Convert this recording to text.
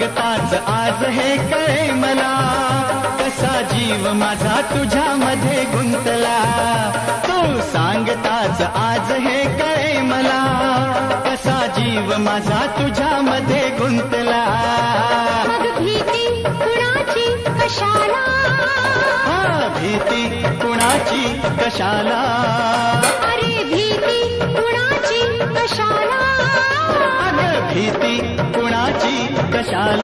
सांगताच आज हे कळे मला, कसा जीव माझा तुझ्यामध्ये गुंतला. तू सांगताच आज हे कळे मला, कसा जीव माझा तुझ्यामध्ये गुंतला. मग भीती कुणाची कशाला, भीती कुणाची कशाला, अरे भीती कुणाची कशाला, भीती कुणाची कशाला.